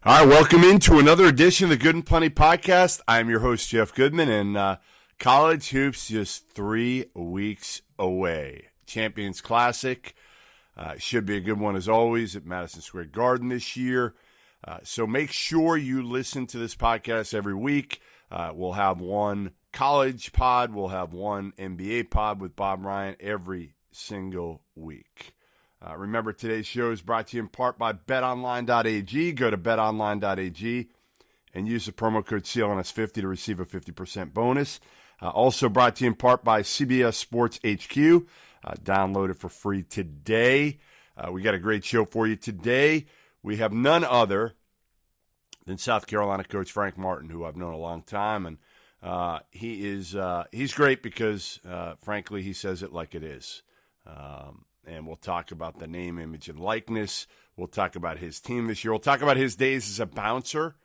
All right, welcome into another edition of the Good and Plenty podcast. I'm your host, Jeff Goodman, and college hoops just 3 weeks away. Champions Classic should be a good one as always at Madison Square Garden this year. So make sure you listen to this podcast every week. We'll have one college pod. We'll have one NBA pod with Bob Ryan every single week. Remember, today's show is brought to you in part by betonline.ag. Go to betonline.ag and use the promo code CLNS50 to receive a 50% bonus. Also brought to you in part by CBS Sports HQ. Download it for free today. We got a great show for you today. We have none other than South Carolina coach Frank Martin, who I've known a long time. And he's great because, frankly, he says it like it is. And we'll talk about the name, image, and likeness. We'll talk about his team this year. We'll talk about his days as a bouncer,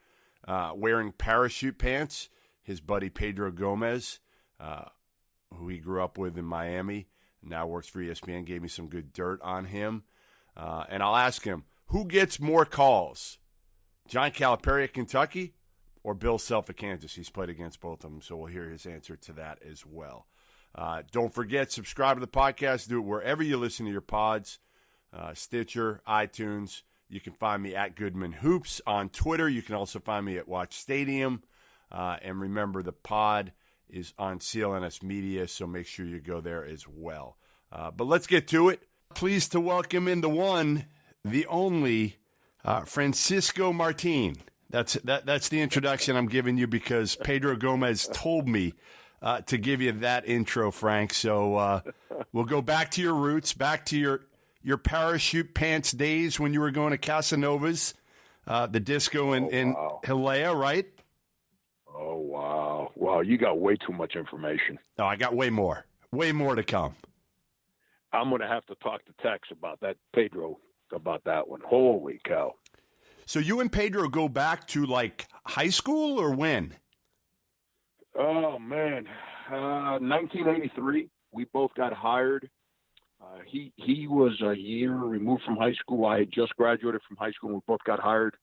wearing parachute pants. His buddy Pedro Gomez, who he grew up with in Miami, now works for ESPN, gave me some good dirt on him. And I'll ask him, who gets more calls, John Calipari at Kentucky or Bill Self at Kansas? He's played against both of them, so we'll hear his answer to that as well. Don't forget, subscribe to the podcast. Do it wherever you listen to your pods, Stitcher, iTunes. You can find me at Goodman Hoops on Twitter. You can also find me at Watch Stadium. And remember, the pod is on CLNS Media, so make sure you go there as well. But let's get to it. Pleased to welcome in the one, the only, Francisco Martin. That's the introduction I'm giving you because Pedro Gomez told me to give you that intro, Frank. So we'll go back to your roots, back to your parachute pants days when you were going to Casanova's, the disco in Hialeah, right? Oh, wow. Wow, you got way too much information. No, I got way more to come. I'm going to have to talk to Tex about that, Pedro, about that one. Holy cow. So you and Pedro go back to, like, high school or when? Oh, man. 1983, we both got hired. He was a year removed from high school. I had just graduated from high school, and we both got hired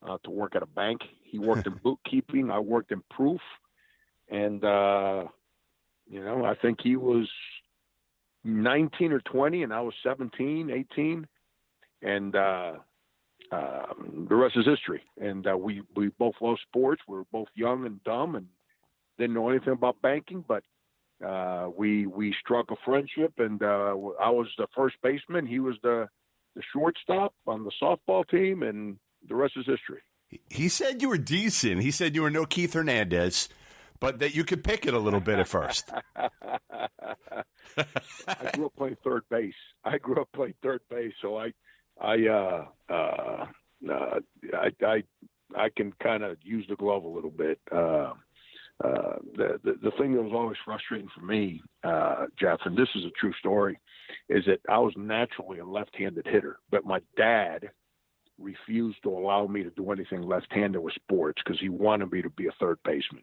to work at a bank. He worked in bookkeeping. I worked in proof. And, I think he was 19 or 20, and I was 17, 18. And the rest is history. And we both love sports. We were both young and dumb and didn't know anything about banking, but we struck a friendship, and I was the first baseman. He was the shortstop on the softball team, and the rest is history. He said you were decent. He said you were no Keith Hernandez, but that you could pick it a little bit at first. I grew up playing third base. So I can kind of use the glove a little bit. The thing that was always frustrating for me, Jeff, and this is a true story, is that I was naturally a left-handed hitter, but my dad refused to allow me to do anything left-handed with sports because he wanted me to be a third baseman.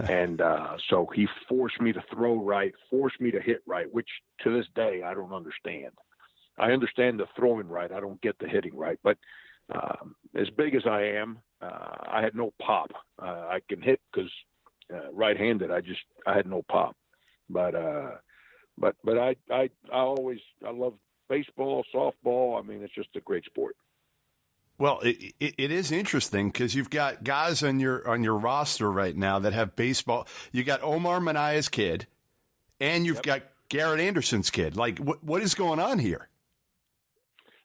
And so he forced me to throw right, forced me to hit right, which to this day I don't understand. I understand the throwing right. I don't get the hitting right. But as big as I am, I had no pop. I can hit because right-handed. I had no pop, but I love baseball, softball. I mean, it's just a great sport. Well, it is interesting because you've got guys on your roster right now that have baseball. You got Omar Manaya's kid, and you've got Garrett Anderson's kid. Like, what is going on here?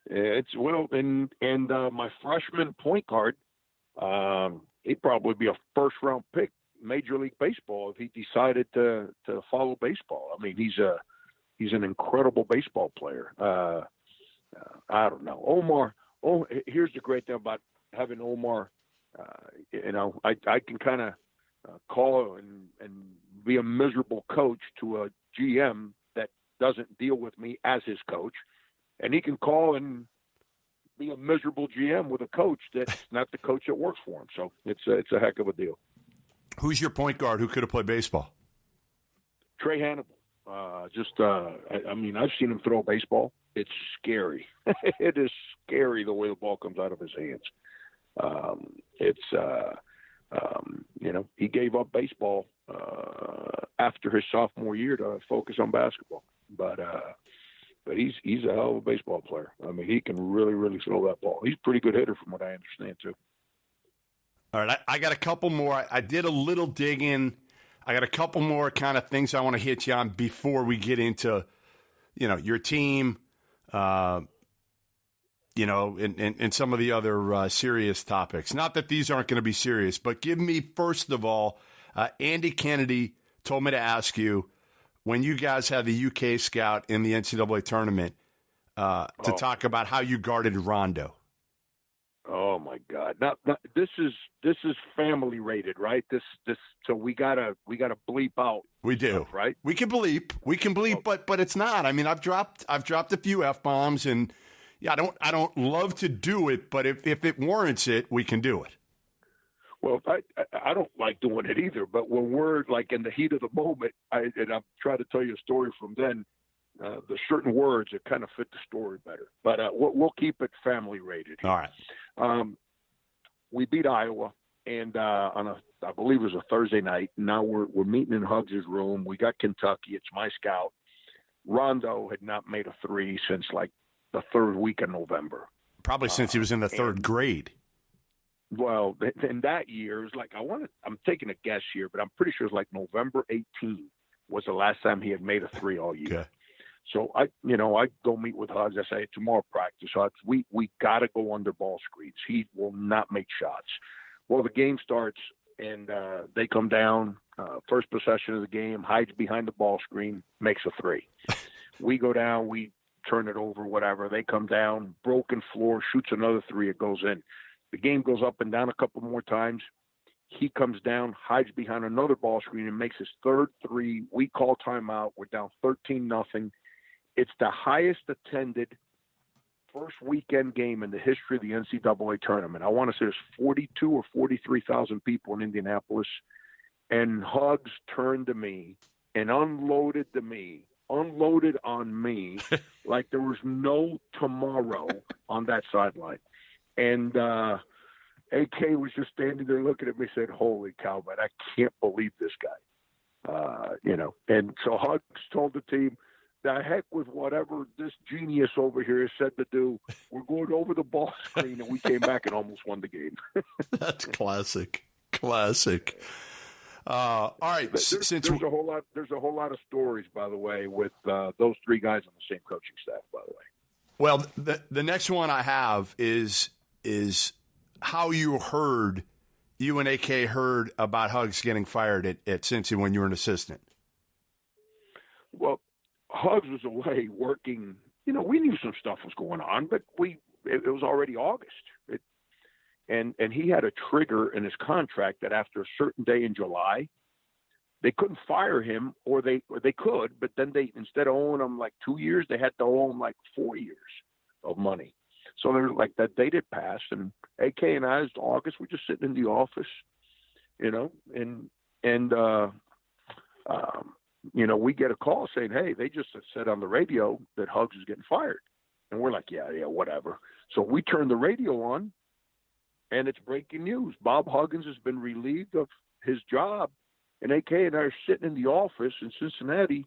And my freshman point guard, he'd probably be a first-round pick. Major League Baseball if he decided to follow baseball. I mean, he's an incredible baseball player. I don't know. Omar, here's the great thing about having Omar. I can kind of call and be a miserable coach to a GM that doesn't deal with me as his coach, and he can call and be a miserable GM with a coach that's not the coach that works for him. So it's a heck of a deal. Who's your point guard who could have played baseball? Trey Hannibal. I've seen him throw a baseball. It's scary. It is scary the way the ball comes out of his hands. It's he gave up baseball after his sophomore year to focus on basketball. But he's a hell of a baseball player. I mean, he can really, really throw that ball. He's a pretty good hitter from what I understand, too. All right, I got a couple more. I did a little digging. I got a couple more kind of things I want to hit you on before we get into, your team, and some of the other serious topics. Not that these aren't going to be serious, but give me, first of all, Andy Kennedy told me to ask you, when you guys had the UK scout in the NCAA tournament, to talk about how you guarded Rondo. Oh my God! Now this is family rated, right? This so we gotta bleep out. We do, stuff, right? We can bleep, but it's not. I mean, I've dropped a few F-bombs, and yeah, I don't love to do it, but if it warrants it, we can do it. Well, I don't like doing it either, but when we're like in the heat of the moment, I'm trying to tell you a story from then. The certain words that kind of fit the story better, but we'll keep it family rated. All right. We beat Iowa, and I believe it was a Thursday night. Now we're meeting in Hugs' room. We got Kentucky. It's my scout. Rondo had not made a three since like the third week of November. Probably since he was in the third grade. Well, in that year, it was like I'm taking a guess here, but I'm pretty sure it was like November 18 was the last time he had made a three all year. Okay. So I go meet with Hugs. I say, tomorrow practice, Hugs, we got to go under ball screens. He will not make shots. Well, the game starts, and they come down. First possession of the game, hides behind the ball screen, makes a three. We go down, we turn it over, whatever. They come down, broken floor, shoots another three, it goes in. The game goes up and down a couple more times. He comes down, hides behind another ball screen, and makes his third three. We call timeout. We're down 13-0. It's the highest attended first weekend game in the history of the NCAA tournament. I want to say there's 42 or 43,000 people in Indianapolis. And Hugs turned to me and unloaded on me like there was no tomorrow on that sideline. And AK was just standing there looking at me and said, holy cow, man, I can't believe this guy. And so Hugs told the team, the heck with whatever this genius over here has said to do. We're going over the ball screen, and we came back and almost won the game. That's classic. All right. There's a whole lot of stories, by the way, with those three guys on the same coaching staff, by the way. Well, the next one I have is how you and AK heard about Hugs getting fired at Cincy when you were an assistant. Well, Hugs was away working. We knew some stuff was going on, but it was already August. And he had a trigger in his contract that after a certain day in July, they couldn't fire him, or they could, but then they, instead of owing him like 2 years, they had to owe him like 4 years of money. So they're like, that date had passed, and AK and I, it's August, we're just sitting in the office, we get a call saying, hey, they just said on the radio that Hugs is getting fired. And we're like, yeah, whatever. So we turn the radio on, and it's breaking news. Bob Huggins has been relieved of his job, and AK and I are sitting in the office in Cincinnati,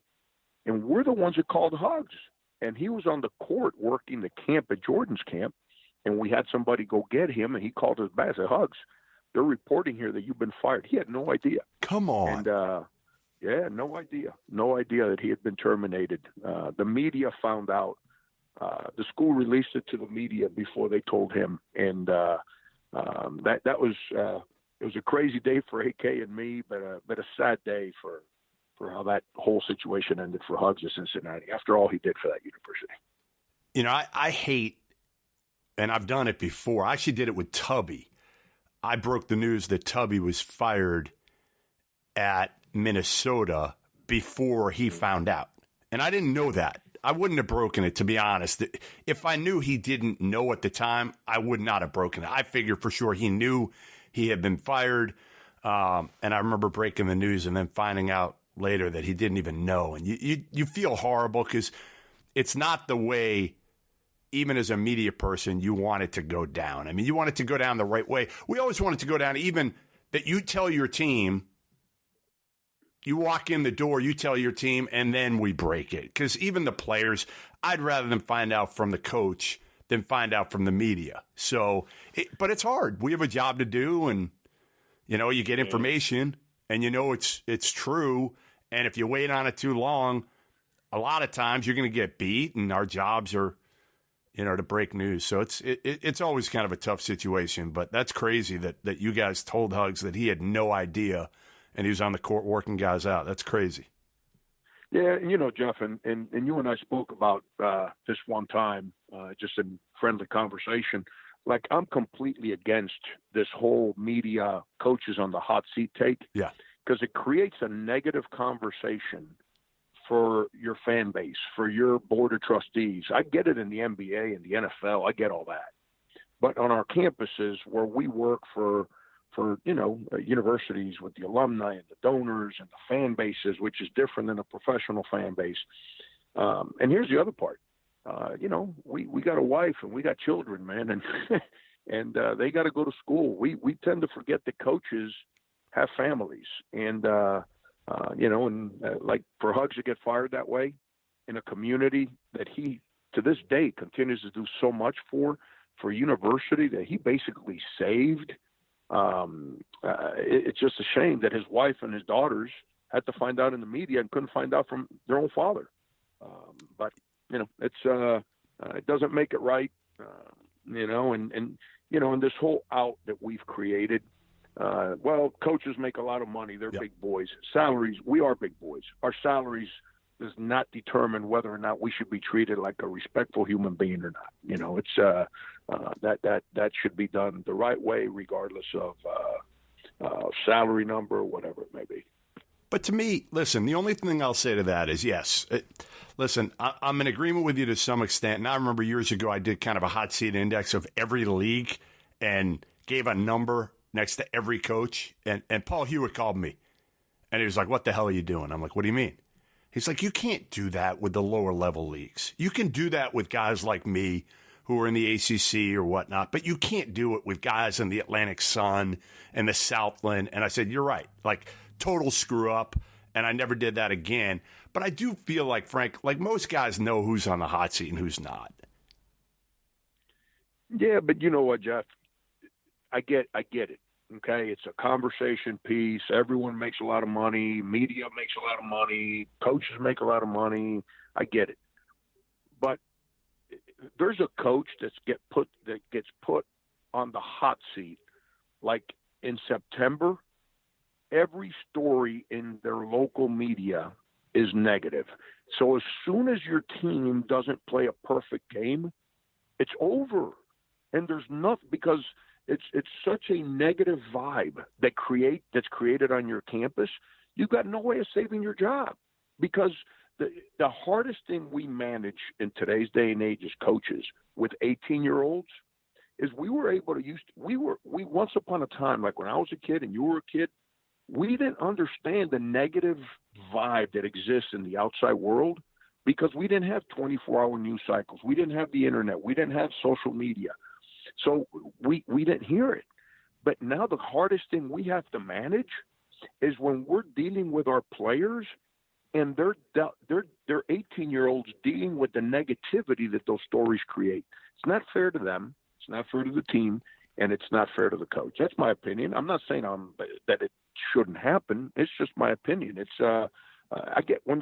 and we're the ones that called Hugs. And he was on the court working the camp at Jordan's camp, and we had somebody go get him, and he called us back and said, Hugs, they're reporting here that you've been fired. He had no idea. Come on. And, no idea. No idea that he had been terminated. The media found out. The school released it to the media before they told him. And that was it was a crazy day for AK and me, but a sad day for how that whole situation ended for Hugs in Cincinnati after all he did for that university. I hate, and I've done it before. I actually did it with Tubby. I broke the news that Tubby was fired at Minnesota before he found out. And I didn't know that. I wouldn't have broken it, to be honest. If I knew he didn't know at the time, I would not have broken it. I figured for sure he knew he had been fired. And I remember breaking the news and then finding out later that he didn't even know. And you feel horrible because it's not the way even as a media person, you want it to go down. I mean, you want it to go down the right way. We always want it to go down, even that you tell your team, you walk in the door, you tell your team, and then we break it. Because even the players, I'd rather them find out from the coach than find out from the media. So, but it's hard. We have a job to do, and, you know, you get information, and you know it's true. And if you wait on it too long, a lot of times you're going to get beat, and our jobs are, you know, to break news. So it's always kind of a tough situation. But that's crazy that you guys told Huggs that he had no idea, and he was on the court working guys out. That's crazy. Yeah, and you know, Jeff, and you and I spoke about this one time, just in friendly conversation. Like, I'm completely against this whole media coaches on the hot seat take. Yeah. Because it creates a negative conversation for your fan base, for your board of trustees. I get it in the NBA and the NFL. I get all that. But on our campuses where we work for you know, universities with the alumni and the donors and the fan bases, which is different than a professional fan base. And here's the other part. You know, we got a wife and we got children, man, and and they got to go to school. We tend to forget that coaches have families, and you know, and like for Huggs to get fired that way in a community that he to this day continues to do so much for a university that he basically saved. It's just a shame that his wife and his daughters had to find out in the media and couldn't find out from their own father. But you know, it doesn't make it right. You know, and you know, and this whole out that we've created. Well, coaches make a lot of money. They're big boys. Salaries, we are big boys. Our salaries does not determine whether or not we should be treated like a respectful human being or not. You know, it's that should be done the right way, regardless of salary number or whatever it may be. But to me, listen, the only thing I'll say to that is, yes, listen, I'm in agreement with you to some extent. And I remember years ago I did kind of a hot seat index of every league and gave a number next to every coach. And Paul Hewitt called me. And he was like, "What the hell are you doing?" I'm like, "What do you mean?" He's like, "You can't do that with the lower level leagues. You can do that with guys like me who are in the ACC or whatnot, but you can't do it with guys in the Atlantic Sun and the Southland." And I said, "You're right. Like, total screw up." And I never did that again. But I do feel like, Frank, like most guys know who's on the hot seat and who's not. Yeah, but you know what, Jeff? I get it. Okay, it's a conversation piece. Everyone makes a lot of money. Media makes a lot of money. Coaches make a lot of money. I get it. But there's a coach that gets put on the hot seat, like in September. Every story in their local media is negative. So as soon as your team doesn't play a perfect game, it's over. And there's nothing, because it's such a negative vibe that's created on your campus. You've got no way of saving your job, because the hardest thing we manage in today's day and age as coaches with 18-year-olds is we once upon a time, like when I was a kid and you were a kid, we didn't understand the negative vibe that exists in the outside world because we didn't have 24-hour news cycles. We didn't have the internet. We didn't have social media. So we didn't hear it. But now the hardest thing we have to manage is when we're dealing with our players and they're 18-year-olds dealing with the negativity that those stories create. It's not fair to them. It's not fair to the team, and it's not fair to the coach. That's my opinion. I'm not saying that it shouldn't happen. It's just my opinion. It's I get when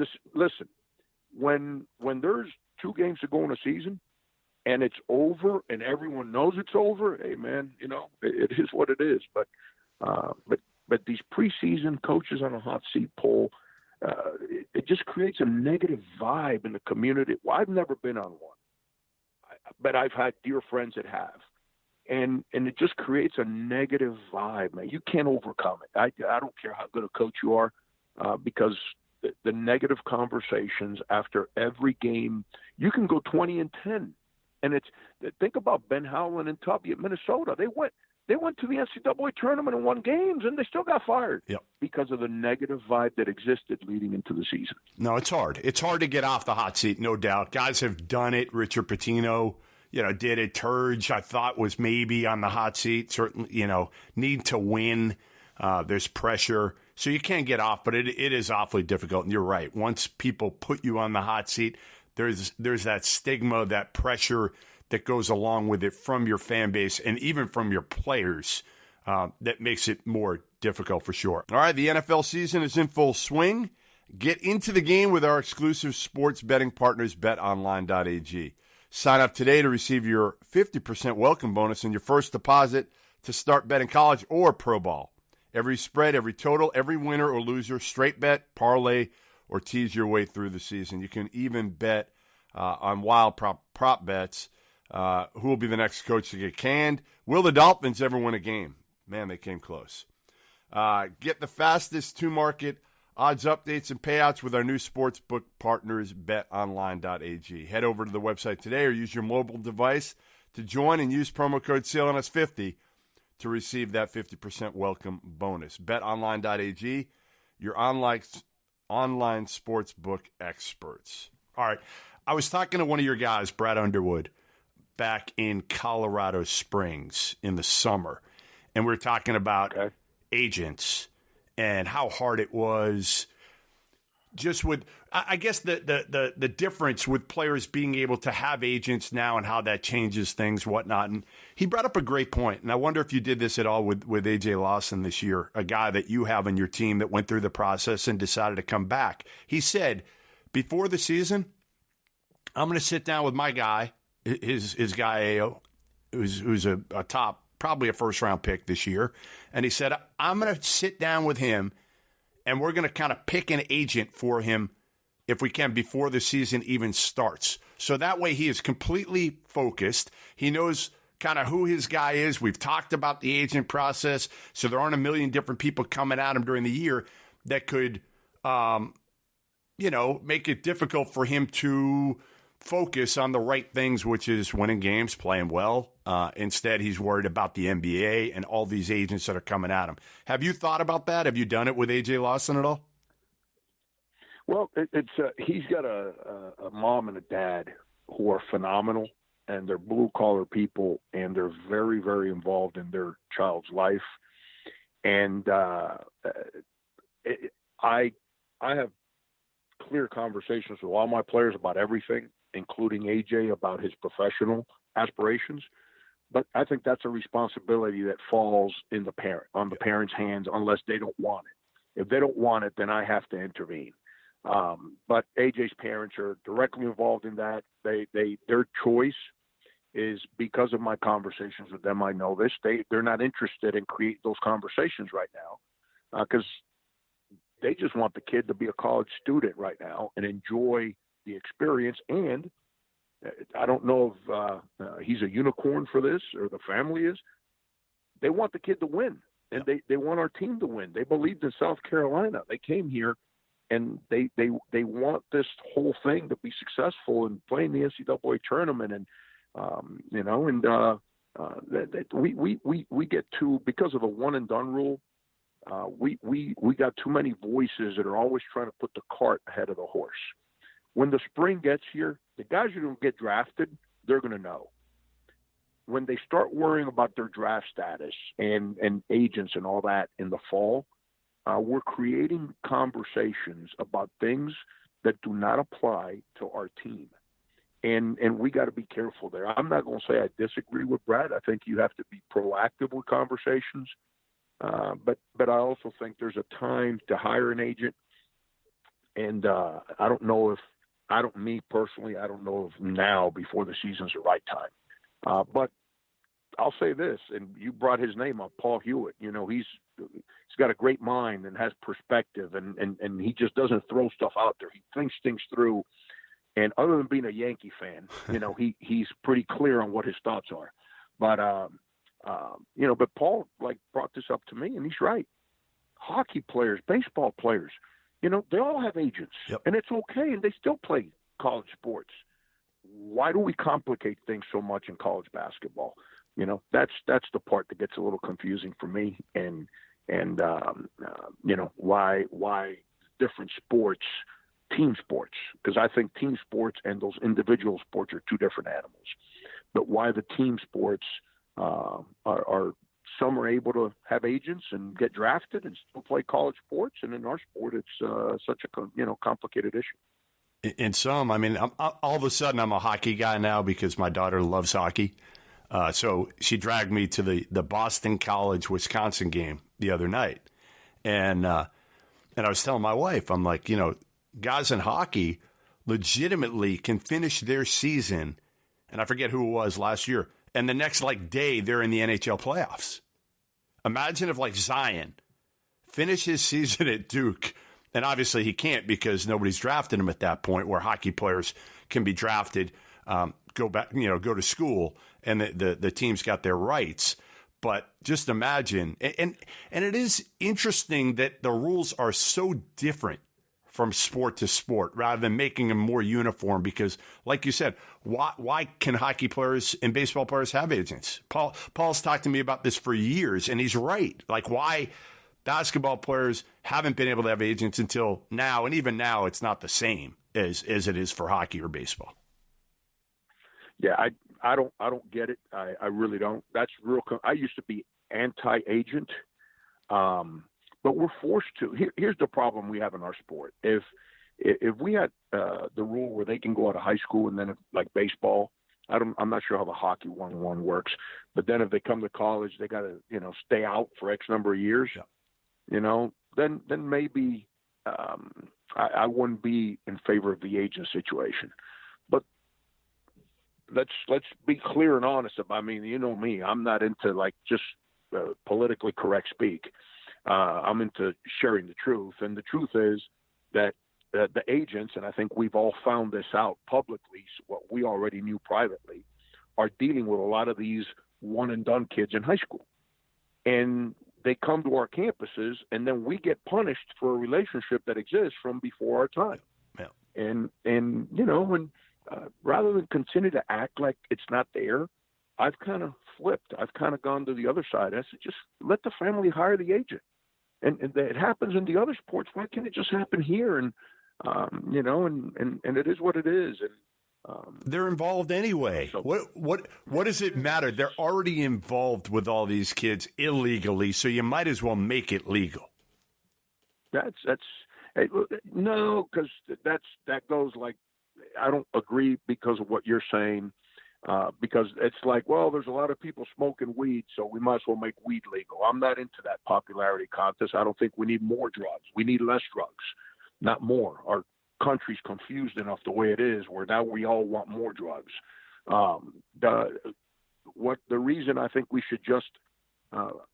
there's 2 games to go in a season and it's over and everyone knows it's over, hey man, you know, it is what it is. But these preseason coaches on a hot seat poll, it just creates a negative vibe in the community. Well, I've never been on one, but I've had dear friends that have. And it just creates a negative vibe, man. You can't overcome it. I don't care how good a coach you are, because the negative conversations after every game, you can go 20-10. And think about Ben Howland and Tubby at Minnesota. They went to the NCAA tournament and won games, and they still got fired because of the negative vibe that existed leading into the season. No, it's hard. It's hard to get off the hot seat, no doubt. Guys have done it. Richard Pitino did it. Turge, I thought, was maybe on the hot seat. Certainly, need to win. There's pressure. So you can't get off, but it is awfully difficult. And you're right. Once people put you on the hot seat, there's that stigma, that pressure that goes along with it from your fan base and even from your players that makes it more difficult for sure. All right, the NFL season is in full swing. Get into the game with our exclusive sports betting partners, betonline.ag. Sign up today to receive your 50% welcome bonus in your first deposit to start betting college or pro ball. Every spread, every total, every winner or loser, straight bet, parlay, or tease your way through the season. You can even bet on wild prop bets. Who will be the next coach to get canned? Will the Dolphins ever win a game? Man, they came close. Get the fastest to-market odds updates and payouts with our new sportsbook partners, betonline.ag. Head over to the website today or use your mobile device to join and use promo code CLNS50 to receive that 50% welcome bonus. BetOnline.ag, your online sportsbook experts. All right, I was talking to one of your guys, Brad Underwood, back in Colorado Springs in the summer, and we were talking about agents and how hard it was just with, I guess, the difference with players being able to have agents now and how that changes things, whatnot. And he brought up a great point, and I wonder if you did this at all with A.J. Lawson this year, a guy that you have on your team that went through the process and decided to come back. He said, before the season, I'm going to sit down with my guy, his guy Ayo, who's a top, probably a first-round pick this year, and he said, I'm going to sit down with him, and we're going to kind of pick an agent for him if we can before the season even starts. So that way he is completely focused. He knows kind of who his guy is. We've talked about the agent process, so there aren't a million different people coming at him during the year that could, make it difficult for him to focus on the right things, which is winning games, playing well. Instead, he's worried about the NBA and all these agents that are coming at him. Have you thought about that? Have you done it with A.J. Lawson at all? Well, he's got a mom and a dad who are phenomenal, and they're blue-collar people, and they're very, very involved in their child's life. And I have clear conversations with all my players about everything, including AJ, about his professional aspirations. But I think that's a responsibility that falls on the parents' hands, unless they don't want it. If they don't want it, then I have to intervene. But AJ's parents are directly involved in that. Their choice is because of my conversations with them. I know this. They're not interested in creating those conversations right now because they just want the kid to be a college student right now and enjoy the experience. And I don't know if he's a unicorn for this or the family is. They want the kid to win, and they want our team to win. They believed in South Carolina. They came here, and they want this whole thing to be successful and playing the NCAA tournament. And we get too, because of the one and done rule. We got too many voices that are always trying to put the cart ahead of the horse. When the spring gets here, the guys who don't get drafted, they're going to know. When they start worrying about their draft status and agents and all that in the fall, we're creating conversations about things that do not apply to our team. And we got to be careful there. I'm not going to say I disagree with Brad. I think you have to be proactive with conversations. But I also think there's a time to hire an agent. And I don't know if now before the season's the right time. But I'll say this, and you brought his name up, Paul Hewitt. He's got a great mind and has perspective, and he just doesn't throw stuff out there. He thinks things through. And other than being a Yankee fan, he's pretty clear on what his thoughts are. But but Paul brought this up to me, and he's right. Hockey players, baseball players, they all have agents, and it's okay, and they still play college sports. Why do we complicate things so much in college basketball? That's the part that gets a little confusing for me, and why different sports, team sports, because I think team sports and those individual sports are two different animals. but why the team sports are some are able to have agents and get drafted and still play college sports, and in our sport, it's such a complicated issue. In some, I mean, all of a sudden, I'm a hockey guy now because my daughter loves hockey. So she dragged me to the Boston College Wisconsin game the other night, and I was telling my wife, I'm like, guys in hockey legitimately can finish their season, and I forget who it was last year, and the next day they're in the NHL playoffs. Imagine if Zion finished his season at Duke, and obviously he can't because nobody's drafted him at that point where hockey players can be drafted, go back, go to school, and the team's got their rights. But just imagine, and it is interesting that the rules are so different from sport to sport rather than making them more uniform because, like you said, why can hockey players and baseball players have agents? Paul's talked to me about this for years, and he's right. Why basketball players haven't been able to have agents until now, and even now it's not the same as it is for hockey or baseball. Yeah, I don't get it. I really don't. That's real. I used to be anti-agent, but we're forced to. Here's the problem we have in our sport. If we had the rule where they can go out of high school and then like baseball, I'm not sure how the hockey 1-1 works, but then if they come to college, they got to stay out for X number of years. Yeah. Then maybe I wouldn't be in favor of the agent situation. But let's be clear and honest about. I mean, you know me, I'm not into just politically correct speak. I'm into sharing the truth, and the truth is that the agents, and I think we've all found this out publicly, what we already knew privately, are dealing with a lot of these one-and-done kids in high school. And they come to our campuses, and then we get punished for a relationship that exists from before our time. Yeah. And rather than continue to act like it's not there, I've kind of flipped. I've kind of gone to the other side. I said, just let the family hire the agent. And it happens in the other sports. Why can't it just happen here? And it is what it is. And they're involved anyway. So, what does it matter? They're already involved with all these kids illegally, so you might as well make it legal. No, because that goes I don't agree because of what you're saying. Because it's there's a lot of people smoking weed, so we might as well make weed legal. I'm not into that popularity contest. I don't think we need more drugs. We need less drugs, not more. Our country's confused enough the way it is, where now we all want more drugs. The reason I think we should just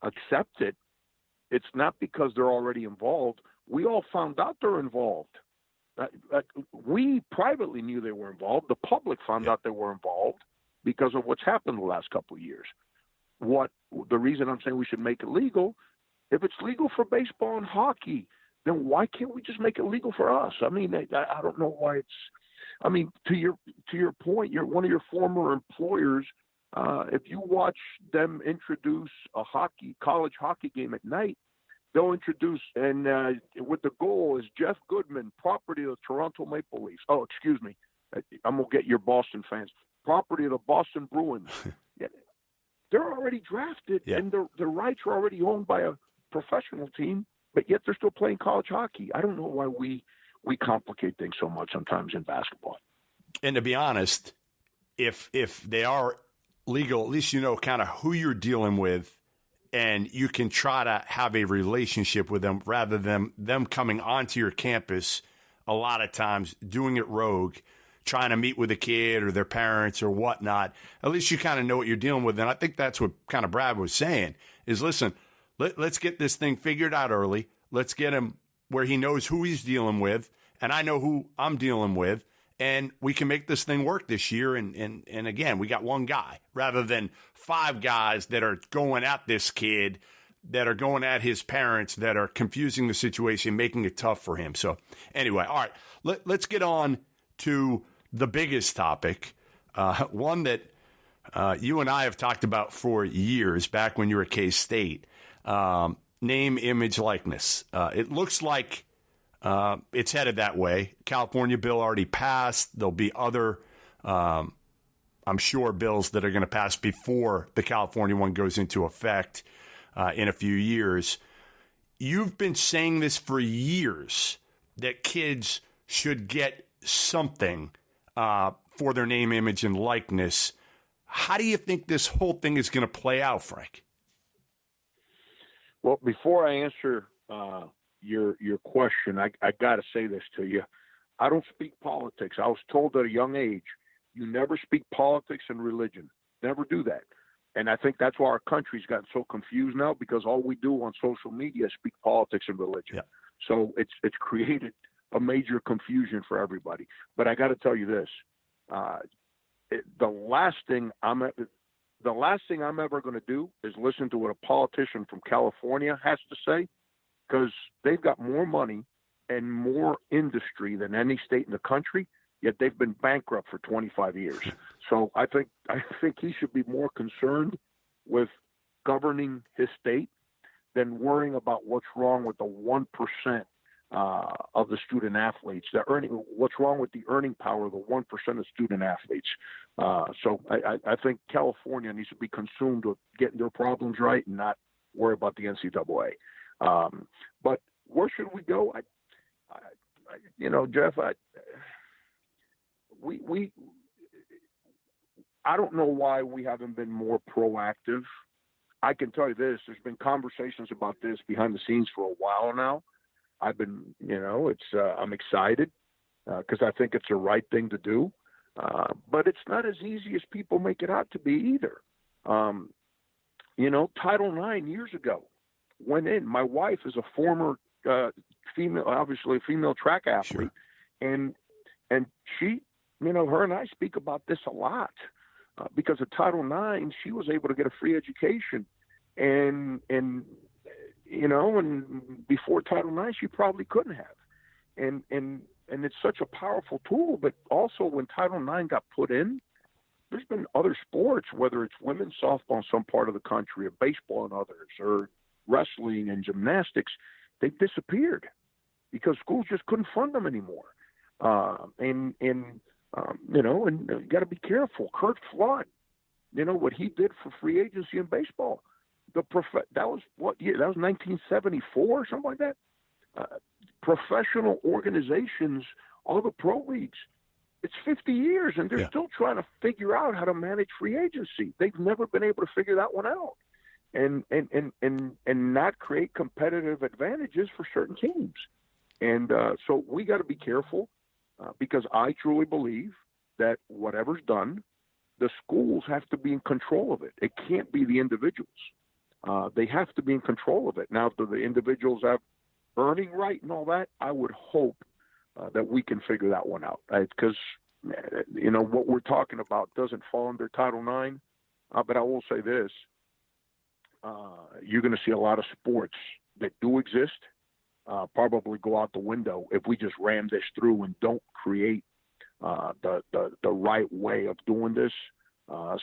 accept it, it's not because they're already involved. We all found out they're involved. We privately knew they were involved. The public found out they were involved because of what's happened the last couple of years. The reason I'm saying we should make it legal, if it's legal for baseball and hockey, then why can't we just make it legal for us? I mean, I don't know why to your point, you're one of your former employers. If you watch them introduce a college hockey game at night, they'll introduce, and with the goal is Jeff Goodman, property of the Toronto Maple Leafs. Oh, excuse me. I'm going to get your Boston fans. Property of the Boston Bruins. Yeah. They're already drafted, and their rights are already owned by a professional team, but yet they're still playing college hockey. I don't know why we complicate things so much sometimes in basketball. And to be honest, if they are legal, at least you know kind of who you're dealing with, and you can try to have a relationship with them rather than them coming onto your campus a lot of times, doing it rogue, trying to meet with a kid or their parents or whatnot. At least you kind of know what you're dealing with. And I think that's what kind of Brad was saying is, listen, let's get this thing figured out early. Let's get him where he knows who he's dealing with, and I know who I'm dealing with, and we can make this thing work this year. And again, we got one guy rather than five guys that are going at this kid, that are going at his parents, that are confusing the situation, making it tough for him. So anyway, all right, let's get on to the biggest topic, one that you and I have talked about for years, back when you were at K-State, name, image, likeness. It looks like it's headed that way. California bill already passed. There'll be other I'm sure, bills that are going to pass before the California one goes into effect in a few years. You've been saying this for years, that kids should get something for their name, image, and likeness. How do you think this whole thing is going to play out, Frank? Well, before I answer your question, I got to say this to you. I don't speak politics. I was told at a young age, you never speak politics and religion. Never do that. And I think that's why our country's gotten so confused now, because all we do on social media is speak politics and religion. Yeah. So it's created a major confusion for everybody. But I got to tell you this: the last thing I'm ever going to do is listen to what a politician from California has to say, because they've got more money and more industry than any state in the country, yet they've been bankrupt for 25 years. So I think he should be more concerned with governing his state than worrying about what's wrong with the 1% of the student athletes. What's wrong with the earning power of the 1% of student athletes. So I think California needs to be consumed with getting their problems right and not worry about the NCAA. But where should we go? Jeff, I don't know why we haven't been more proactive. I can tell you this: there's been conversations about this behind the scenes for a while now. I've been, I'm excited because I think it's the right thing to do. But it's not as easy as people make it out to be either. Title IX years ago went in. My wife is a former female track athlete, Sure. and she, her and I speak about this a lot because of Title IX. She was able to get a free education, and before Title IX, she probably couldn't have. And it's such a powerful tool. But also, when Title IX got put in, there's been other sports, whether it's women's softball in some part of the country, or baseball in others, or wrestling and gymnastics, they disappeared because schools just couldn't fund them anymore. And you got to be careful. Kurt Flood, what he did for free agency in baseball. That was what year? That was 1974 or something like that. Professional organizations, all the pro leagues, it's 50 years, and they're still trying to figure out how to manage free agency. They've never been able to figure that one out, and not create competitive advantages for certain teams. And so we got to be careful because I truly believe that whatever's done, the schools have to be in control of it. It can't be the individuals. They have to be in control of it. Now, do the individuals have earning right and all that? I would hope that we can figure that one out, because what we're talking about doesn't fall under Title IX. But I will say this: you're going to see a lot of sports that do exist probably go out the window if we just ram this through and don't create the right way of doing this,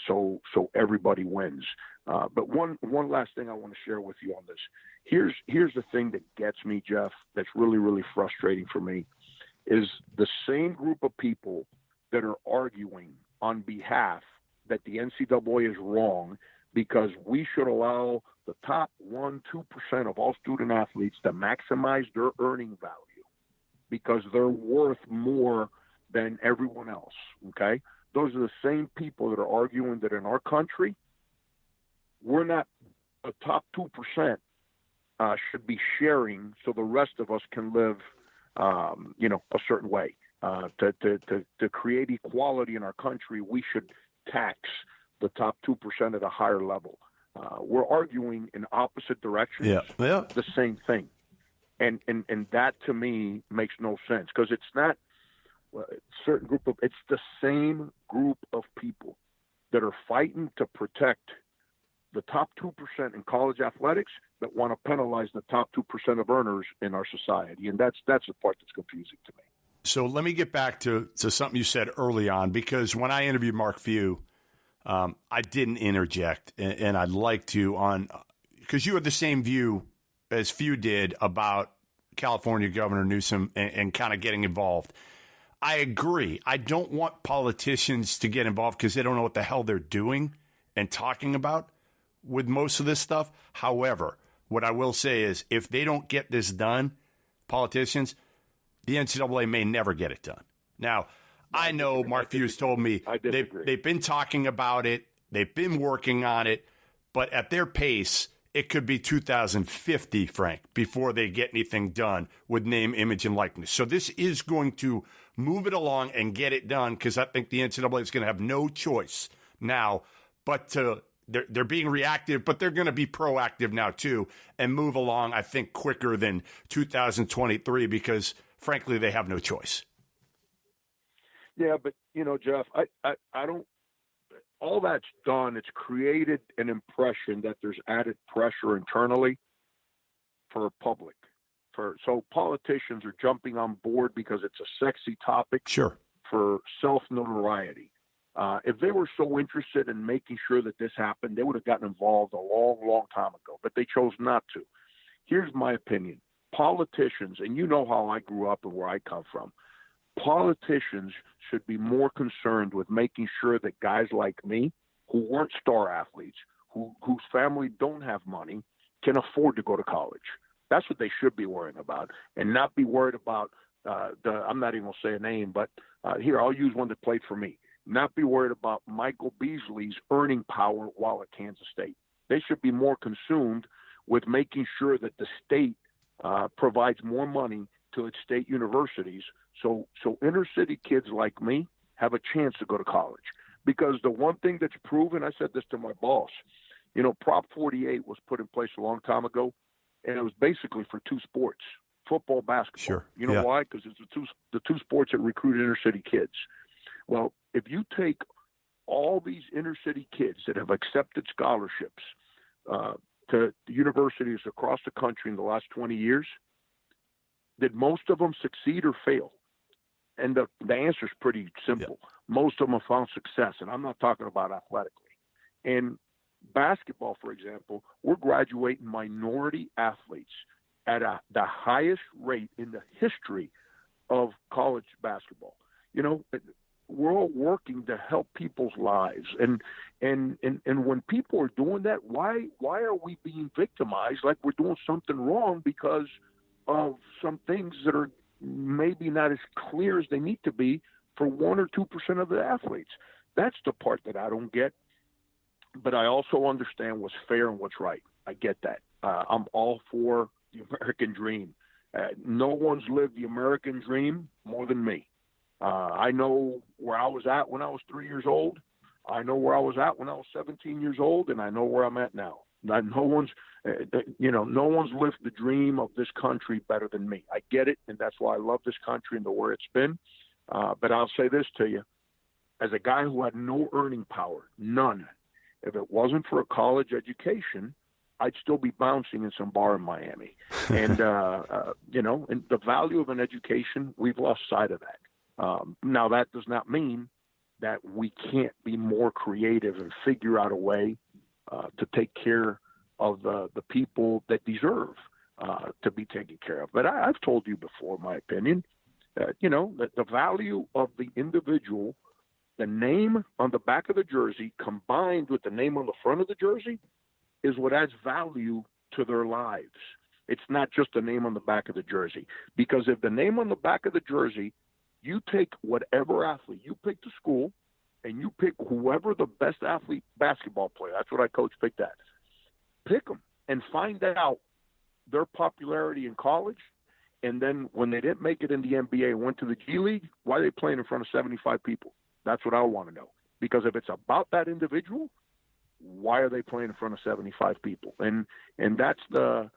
so everybody wins. But one last thing I want to share with you on this. Here's the thing that gets me, Jeff, that's really, really frustrating for me, is the same group of people that are arguing on behalf that the NCAA is wrong because we should allow the top 1-2% of all student athletes to maximize their earning value because they're worth more than everyone else, okay? Those are the same people that are arguing that in our country, we're not the top 2% should be sharing so the rest of us can live, a certain way. To create equality in our country, we should tax the top 2% at a higher level. We're arguing in opposite directions, the same thing. And that to me makes no sense because it's not it's the same group of people that are fighting to protect the top 2% in college athletics that want to penalize the top 2% of earners in our society. And that's the part that's confusing to me. So let me get back to something you said early on, because when I interviewed Mark Few, I didn't interject, and I'd like to because you had the same view as Few did about California Governor Newsom and kind of getting involved. I agree. I don't want politicians to get involved because they don't know what the hell they're doing and talking about with most of this stuff. However, what I will say is if they don't get this done, politicians, the NCAA may never get it done. Now, I know Mark Hughes told me they've been talking about it. They've been working on it. But at their pace, it could be 2050, Frank, before they get anything done with name, image, and likeness. So this is going to move it along and get it done because I think the NCAA is going to have no choice now but to they're being reactive, but they're going to be proactive now too and move along, I think, quicker than 2023 because, frankly, they have no choice. Yeah, but, Jeff, I don't – all that's done, it's created an impression that there's added pressure internally for public. So politicians are jumping on board because it's a sexy topic for self-notoriety. If they were so interested in making sure that this happened, they would have gotten involved a long, long time ago, but they chose not to. Here's my opinion. Politicians, and you know how I grew up and where I come from, politicians should be more concerned with making sure that guys like me, who weren't star athletes, whose family don't have money, can afford to go to college. That's what they should be worrying about, and not be worried about I'm not even going to say a name, but here, I'll use one that played for me. Not be worried about Michael Beasley's earning power while at Kansas State. They should be more consumed with making sure that the state provides more money to its state universities so inner city kids like me have a chance to go to college. Because the one thing that's proven, I said this to my boss, Prop 48 was put in place a long time ago, and it was basically for two sports, football, basketball. Sure. You know why? Because it's the two sports that recruit inner city kids. Well, if you take all these inner city kids that have accepted scholarships to universities across the country in the last 20 years, did most of them succeed or fail? And the answer is pretty simple. Yeah. Most of them have found success, and I'm not talking about athletically. In basketball, for example, we're graduating minority athletes at the highest rate in the history of college basketball. We're all working to help people's lives, and when people are doing that, why are we being victimized like we're doing something wrong because of some things that are maybe not as clear as they need to be for 1 or 2% of the athletes? That's the part that I don't get. But I also understand what's fair and what's right. I get that. I'm all for the American dream. No one's lived the American dream more than me. I know where I was at when I was 3 years old. I know where I was at when I was 17 years old, and I know where I'm at now. No one's lived the dream of this country better than me. I get it, and that's why I love this country and the way it's been. But I'll say this to you. As a guy who had no earning power, none, if it wasn't for a college education, I'd still be bouncing in some bar in Miami. And, and the value of an education, we've lost sight of that. Now, that does not mean that we can't be more creative and figure out a way to take care of the people that deserve to be taken care of. But I've told you before, my opinion, that the value of the individual, the name on the back of the jersey combined with the name on the front of the jersey is what adds value to their lives. It's not just the name on the back of the jersey. Because if the name on the back of the jersey, you take whatever athlete, you pick the school, and you pick whoever the best athlete basketball player, that's what I coach, pick that. Pick them and find out their popularity in college. And then when they didn't make it in the NBA and went to the G League, why are they playing in front of 75 people? That's what I want to know. Because if it's about that individual, why are they playing in front of 75 people? And that's the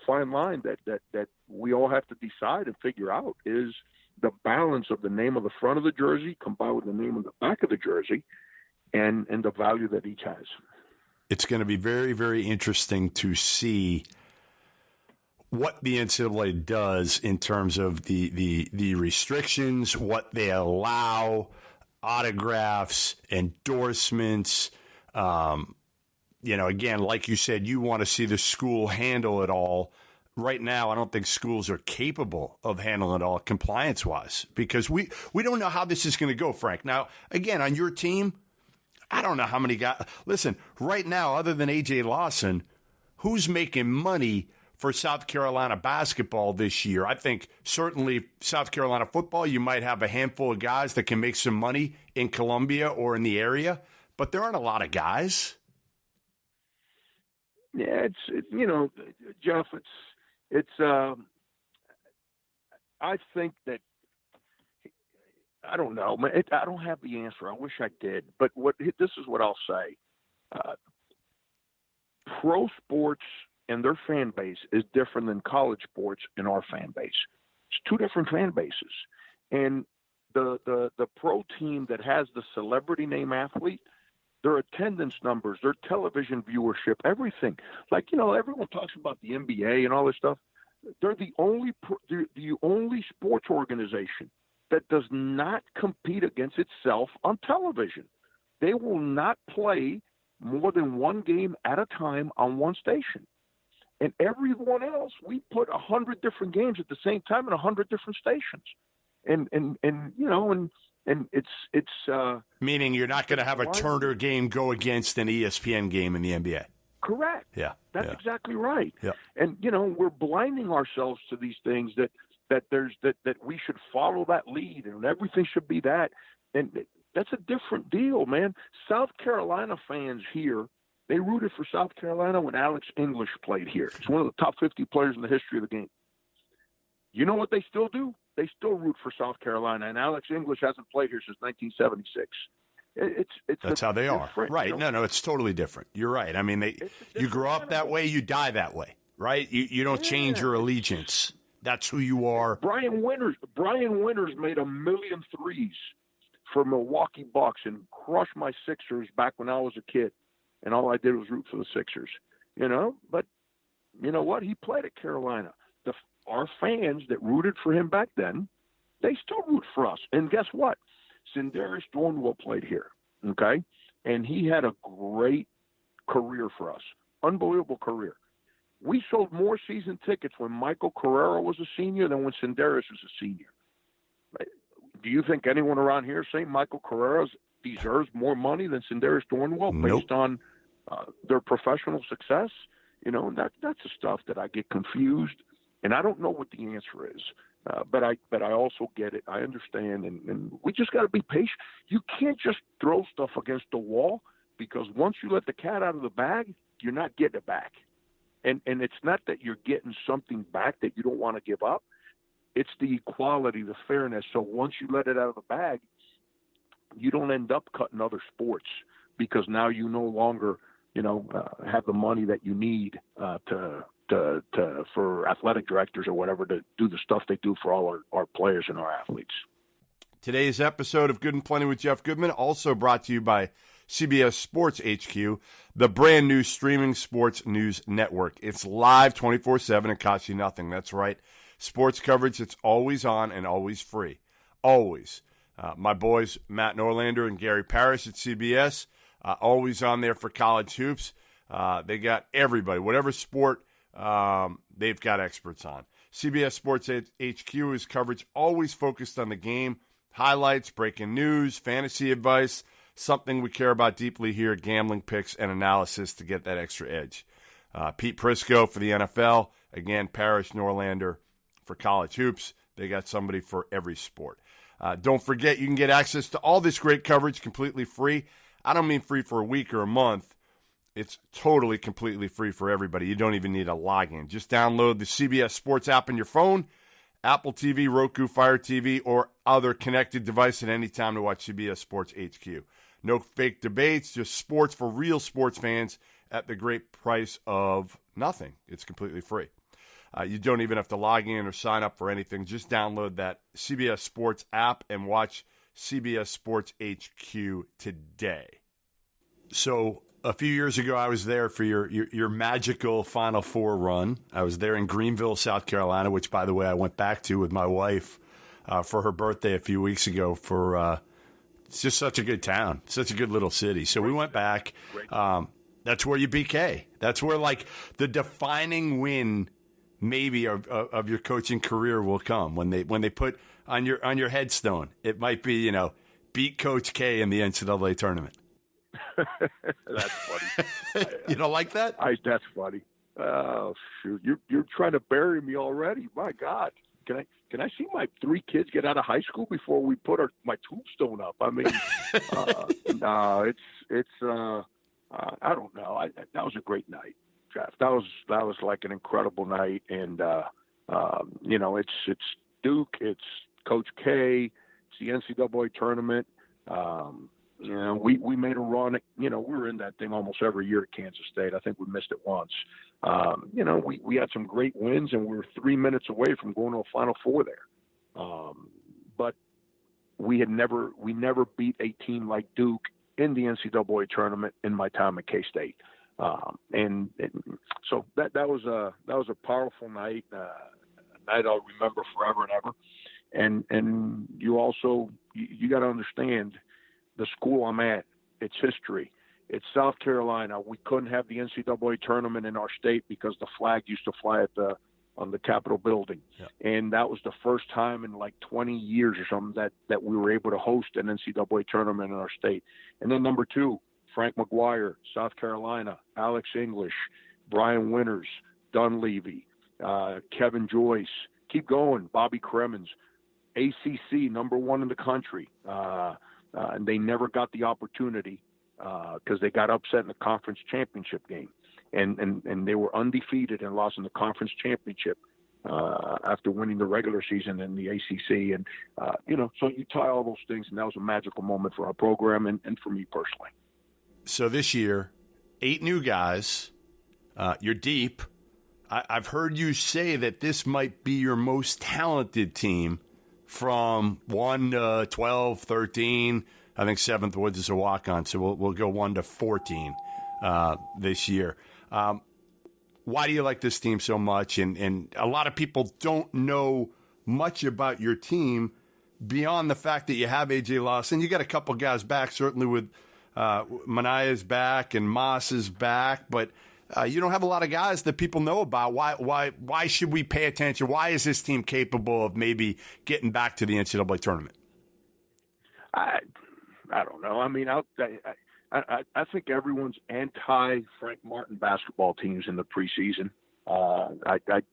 fine line that we all have to decide and figure out is the balance of the name of the front of the jersey combined with the name of the back of the jersey and the value that each has. It's going to be very, very interesting to see what the NCAA does in terms of the restrictions, what they allow, autographs, endorsements. Again, like you said, you want to see the school handle it all right now, I don't think schools are capable of handling it all compliance-wise because we don't know how this is going to go, Frank. Now, again, on your team, I don't know how many guys. Listen, right now, other than A.J. Lawson, who's making money for South Carolina basketball this year? I think certainly South Carolina football, you might have a handful of guys that can make some money in Columbia or in the area, but there aren't a lot of guys. Yeah, Jeff, I think that, I don't know, man. I don't have the answer. I wish I did. But this is what I'll say. Pro sports and their fan base is different than college sports and our fan base. It's two different fan bases. And the pro team that has the celebrity name athlete, their attendance numbers, their television viewership, everything. Like, everyone talks about the NBA and all this stuff. They're the only sports organization that does not compete against itself on television. They will not play more than one game at a time on one station. And everyone else, we put 100 different games at the same time in 100 different stations. And it's meaning you're not going to have a Turner game go against an ESPN game in the NBA. Correct. Yeah. That's exactly right. Yeah. And we're blinding ourselves to these things that we should follow that lead and everything should be that. And that's a different deal, man. South Carolina fans here, they rooted for South Carolina when Alex English played here. It's one of the top 50 players in the history of the game. You know what they still do? They still root for South Carolina, and Alex English hasn't played here since 1976. That's how they are. Right. No, it's totally different. You're right. I mean, you grow up that way, you die that way, right? You don't change your allegiance. That's who you are. Brian Winters made 1 million threes for Milwaukee Bucks and crushed my Sixers back when I was a kid, and all I did was root for the Sixers, But you know what? He played at Carolina. Our fans that rooted for him back then, they still root for us. And guess what? Sindarius Thornwell played here, okay? And he had a great career for us, unbelievable career. We sold more season tickets when Michael Carrera was a senior than when Sindarius was a senior. Do you think anyone around here saying Michael Carrera deserves more money than Sindarius Thornwell based on their professional success? That's the stuff that I get confused. And I don't know what the answer is, but I also get it. I understand, and we just got to be patient. You can't just throw stuff against the wall because once you let the cat out of the bag, you're not getting it back. And it's not that you're getting something back that you don't want to give up. It's the equality, the fairness. So once you let it out of the bag, you don't end up cutting other sports because now you no longer, have the money that you need for athletic directors or whatever to do the stuff they do for all our players and our athletes. Today's episode of Good and Plenty with Jeff Goodman also brought to you by CBS Sports HQ, the brand new streaming sports news network. It's live 24/7 and costs you nothing. That's right. Sports coverage that's always on and always free. Always. My boys, Matt Norlander and Gary Parrish at CBS, always on there for college hoops. They got everybody, whatever sport they've got experts on. CBS Sports HQ is coverage always focused on the game, highlights, breaking news, fantasy advice, something we care about deeply here, gambling picks and analysis to get that extra edge. Pete Prisco for the NFL, again, Parrish, Norlander for college hoops. They got somebody for every sport. Don't forget, you can get access to all this great coverage completely free. I don't mean free for a week or a month. It's totally, completely free for everybody. You don't even need a login. Just download the CBS Sports app on your phone, Apple TV, Roku, Fire TV, or other connected device at any time to watch CBS Sports HQ. No fake debates, just sports for real sports fans at the great price of nothing. It's completely free. You don't even have to log in or sign up for anything. Just download that CBS Sports app and watch CBS Sports HQ today. So a few years ago, I was there for your magical Final Four run. I was there in Greenville, South Carolina, which, by the way, I went back to with my wife for her birthday a few weeks ago. It's just such a good town, such a good little city. So we went back. That's where you BK. That's where, like, the defining win maybe of your coaching career will come when they put on your headstone. It might be, beat Coach K in the NCAA tournament. That's funny. You don't like that? That's funny. Oh shoot! You're trying to bury me already. My God, can I see my 3 kids get out of high school before we put my tombstone up? I mean, no, it's I don't know. That was a great night, Jeff. That was like an incredible night, and it's Duke, it's Coach K, it's the NCAA tournament. We made a run. We were in that thing almost every year at Kansas State. I think we missed it once. We had some great wins, and we were 3 minutes away from going to a Final Four there. But we never beat a team like Duke in the NCAA tournament in my time at K-State. And so that was a powerful night, a night I'll remember forever and ever. And you also, you got to understand the school I'm at, its history. It's South Carolina. We couldn't have the NCAA tournament in our state because the flag used to fly on the Capitol building. Yeah. And that was the first time in like 20 years or something that we were able to host an NCAA tournament in our state. And then number 2, Frank McGuire, South Carolina, Alex English, Brian Winters, Dunleavy, Kevin Joyce, keep going, Bobby Cremens, ACC, number 1 in the country. And they never got the opportunity because they got upset in the conference championship game. And they were undefeated and lost in the conference championship after winning the regular season in the ACC. And, so you tie all those things, and that was a magical moment for our program and for me personally. So this year, 8 new guys. You're deep. I've heard you say that this might be your most talented team from 1 to 12, 13. I think 7th Woods is a walk-on, so we'll go 1 to 14 this year. Why do you like this team so much? And a lot of people don't know much about your team beyond the fact that you have A.J. Lawson. You got a couple guys back, certainly with Manaya's back and Moss is back, but you don't have a lot of guys that people know about. Why should we pay attention? Why is this team capable of maybe getting back to the NCAA tournament? I don't know. I mean, I think everyone's anti-Frank Martin basketball teams in the preseason. It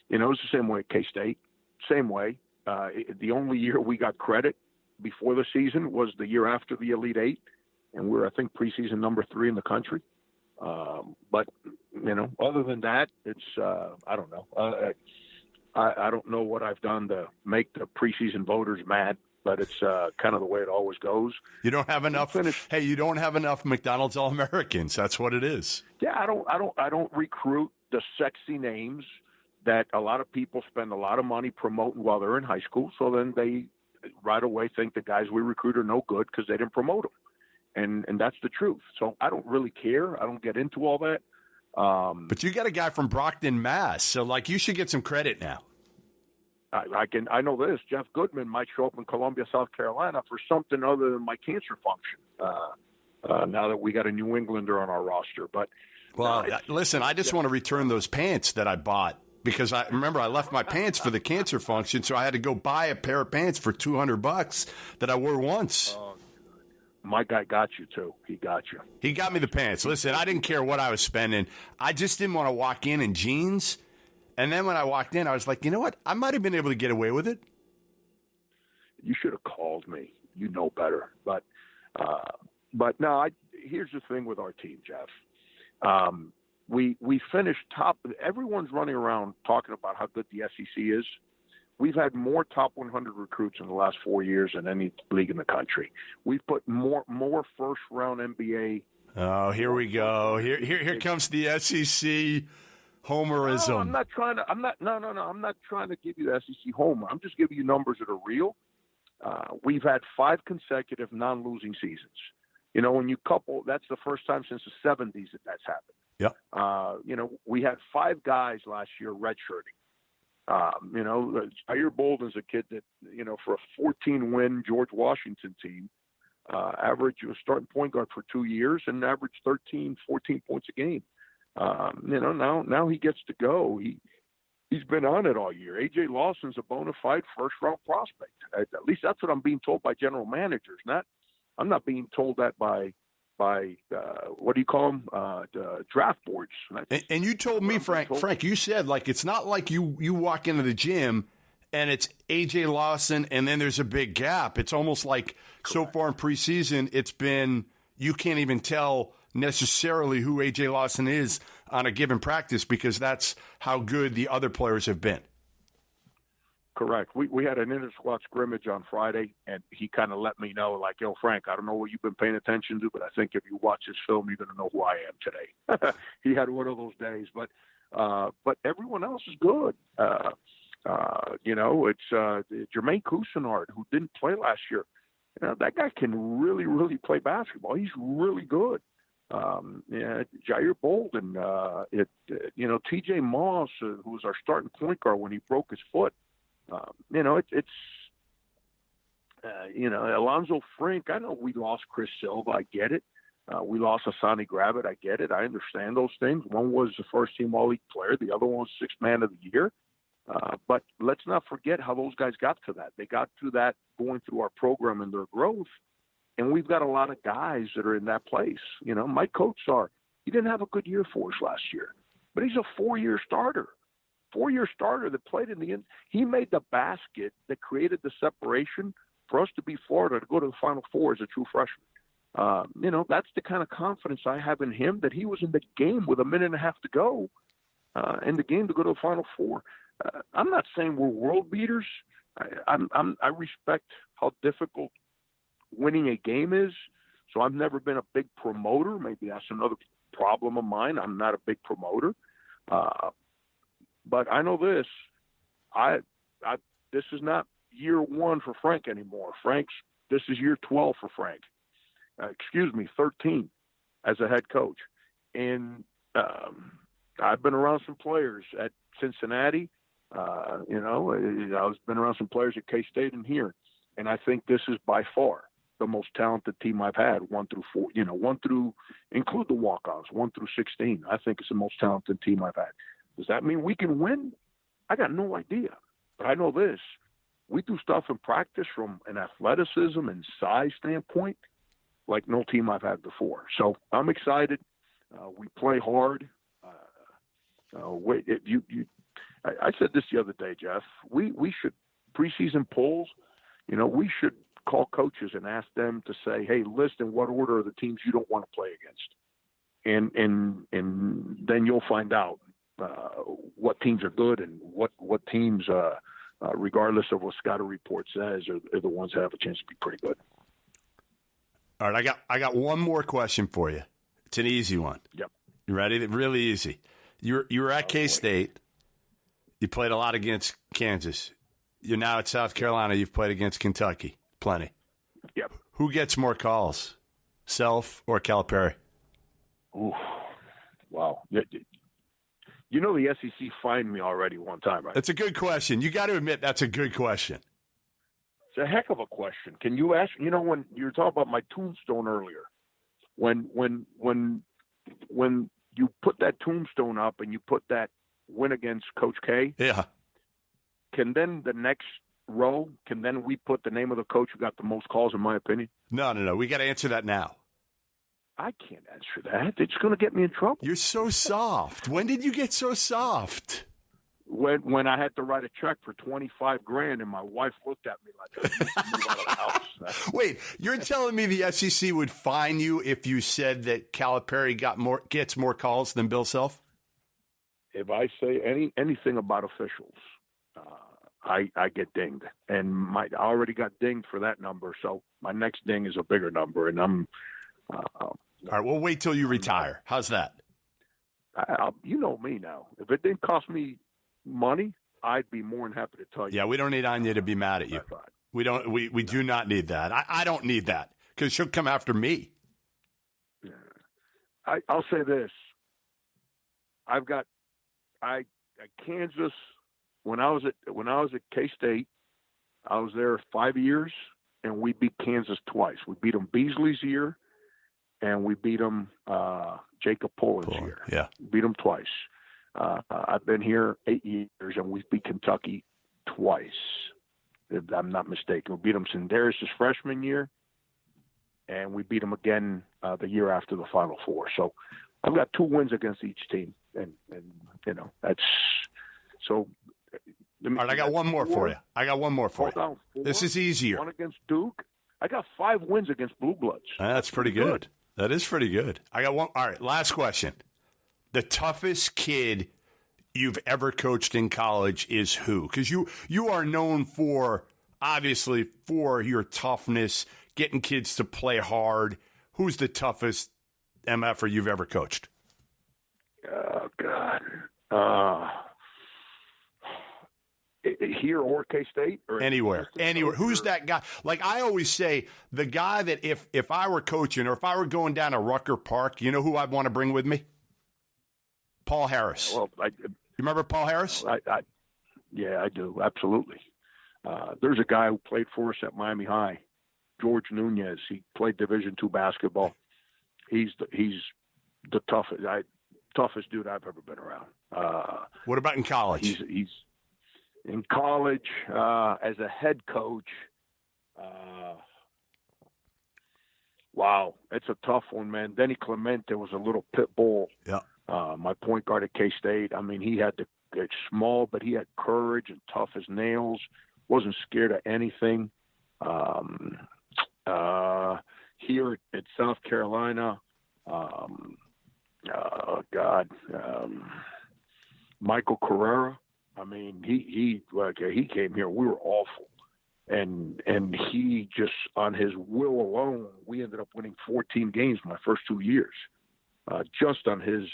was the same way at K-State. Same way. The only year we got credit before the season was the year after the Elite Eight, and we're, I think, preseason number 3 in the country. But other than that, it's I don't know. I don't know what I've done to make the preseason voters mad, but it's kind of the way it always goes. You don't have enough. Hey, you don't have enough McDonald's All-Americans. That's what it is. Yeah, I don't recruit the sexy names that a lot of people spend a lot of money promoting while they're in high school. So then they right away think the guys we recruit are no good because they didn't promote them. And that's the truth. So I don't really care. I don't get into all that. But you got a guy from Brockton, Mass. So you should get some credit now. I know this. Jeff Goodman might show up in Columbia, South Carolina for something other than my cancer function. Now that we got a New Englander on our roster, but listen, I just want to return those pants that I bought because I remember I left my pants for the cancer function, so I had to go buy a pair of pants for $200 that I wore once. My guy got you, too. He got you. He got me the pants. Listen, I didn't care what I was spending. I just didn't want to walk in jeans. And then when I walked in, I was like, you know what? I might have been able to get away with it. You should have called me. You know better. But no, here's the thing with our team, Jeff. We finished top. Everyone's running around talking about how good the SEC is. We've had more top 100 recruits in the last 4 years than any league in the country. We've put more first-round NBA. Oh, here we go. Here comes the SEC homerism. No, I'm not trying to give you the SEC homer. I'm just giving you numbers that are real. We've had 5 consecutive non-losing seasons. When you couple, that's the first time since the 70s that's happened. Yep. We had 5 guys last year redshirting. Jair Bolden's a kid that, for a 14-win George Washington team, average was starting point guard for 2 years and averaged 13, 14 points a game. Now he gets to go. he's been on it all year. A.J. Lawson's a bona fide first-round prospect. At least that's what I'm being told by general managers. I'm not being told that by what do you call them? Draft boards. And you told me, Frank, you said, like, it's not like you walk into the gym and it's A.J. Lawson and then there's a big gap. It's almost like so far in preseason, it's been you can't even tell necessarily who A.J. Lawson is on a given practice because that's how good the other players have been. Correct. We had an inter-squad scrimmage on Friday, and he kind of let me know, like, yo, Frank, I don't know what you've been paying attention to, but I think if you watch this film, you're going to know who I am today. He had one of those days, but everyone else is good. It's Jermaine Cousinard, who didn't play last year. That guy can really, really play basketball. He's really good. Jair Bolden, T.J. Moss, who was our starting point guard when he broke his foot. Alonzo Frink. I know we lost Chris Silva. I get it. We lost Asani Gravett. I get it. I understand those things. One was the first-team All-League player. The other one was Sixth Man of the Year. But let's not forget how those guys got to that. They got to that going through our program and their growth. And we've got a lot of guys that are in that place. Mike Kotsar, he didn't have a good year for us last year, but he's a 4-year starter. 4-year starter that played in the end. He made the basket that created the separation for us to beat Florida to go to the Final Four as a true freshman. That's the kind of confidence I have in him, that he was in the game with a minute and a half to go in the game to go to the Final Four. I'm not saying we're world beaters. I respect how difficult winning a game is. So I've never been a big promoter. Maybe that's another problem of mine. I'm not a big promoter. But I know this. This is not year 1 for Frank anymore. This is year 12 for Frank. 13 as a head coach. And I've been around some players at Cincinnati. I've been around some players at K-State and here. And I think this is by far the most talented team I've had, 1 through 4, include the walk-ons, 1 through 16. I think it's the most talented team I've had. Does that mean we can win? I got no idea. But I know this. We do stuff in practice from an athleticism and size standpoint like no team I've had before. So I'm excited. We play hard. I said this the other day, Jeff. We should preseason polls. We should call coaches and ask them to say, "Hey, list in what order are the teams you don't want to play against," and then you'll find out what teams are good and what teams, regardless of what Scouter report says, are the ones that have a chance to be pretty good. All right, I got one more question for you. It's an easy one. Yep. You ready? Really easy. You were at K-State. You played a lot against Kansas. You're now at South Carolina. You've played against Kentucky. Plenty. Yep. Who gets more calls, Self or Calipari? Ooh, wow. The SEC fined me already one time, right? That's a good question. You got to admit that's a good question. It's a heck of a question. Can you ask? When you were talking about my tombstone earlier, when you put that tombstone up and you put that win against Coach K, yeah. Can then the next row? Can then we put the name of the coach who got the most calls? In my opinion, no. We got to answer that now. I can't answer that. It's going to get me in trouble. You're so soft. When did you get so soft? When I had to write a check for $25,000 and my wife looked at me like I need to move out of the house. Wait, you're telling me the SEC would fine you if you said that Calipari gets more calls than Bill Self? If I say anything about officials, I get dinged, and I already got dinged for that number. So my next ding is a bigger number, and I'm. All right, we'll wait till you retire. How's that? You know me now. If it didn't cost me money, I'd be more than happy to tell you. Yeah, we don't need Anya to be mad at you. We don't. We do not need that. I don't need that because she'll come after me. Yeah. I'll say this. I've got Kansas. When I was at K-State, I was there 5 years, and we beat Kansas twice. We beat them Beasley's year, and we beat them Jacob Poland's year. Yeah, beat them twice. I've been here 8 years, and we've beat Kentucky twice, if I'm not mistaken. We beat them Sindarius' freshman year, and we beat them again the year after the Final Four. So I've got 2 wins against each team, and that's so. All right, I got one more for you. Hold on. 4, this is easier. 1 against Duke. I got 5 wins against Blue Bloods. That's pretty good. That is pretty good. I got one. All right, last question. The toughest kid you've ever coached in college is who? Because you are known for, obviously, for your toughness, getting kids to play hard. Who's the toughest MFer you've ever coached? Oh, God. Here or K-State? Or anywhere. Who's that guy? Like I always say, the guy that if I were coaching or if I were going down to Rucker Park, you know who I'd want to bring with me? Paul Harris. Well, you remember Paul Harris? Yeah, I do. Absolutely. There's a guy who played for us at Miami High, George Nunez. He played Division II basketball. He's the toughest dude I've ever been around. What about in college? He's in college as a head coach. Wow, it's a tough one, man. Denny Clemente was a little pit bull. Yeah. My point guard at K-State. I mean, he had to get small, but he had courage and tough as nails. Wasn't scared of anything. Here at South Carolina, Michael Carrera. I mean, he came here. We were awful, and he just on his will alone, we ended up winning 14 games my first 2 years, just on his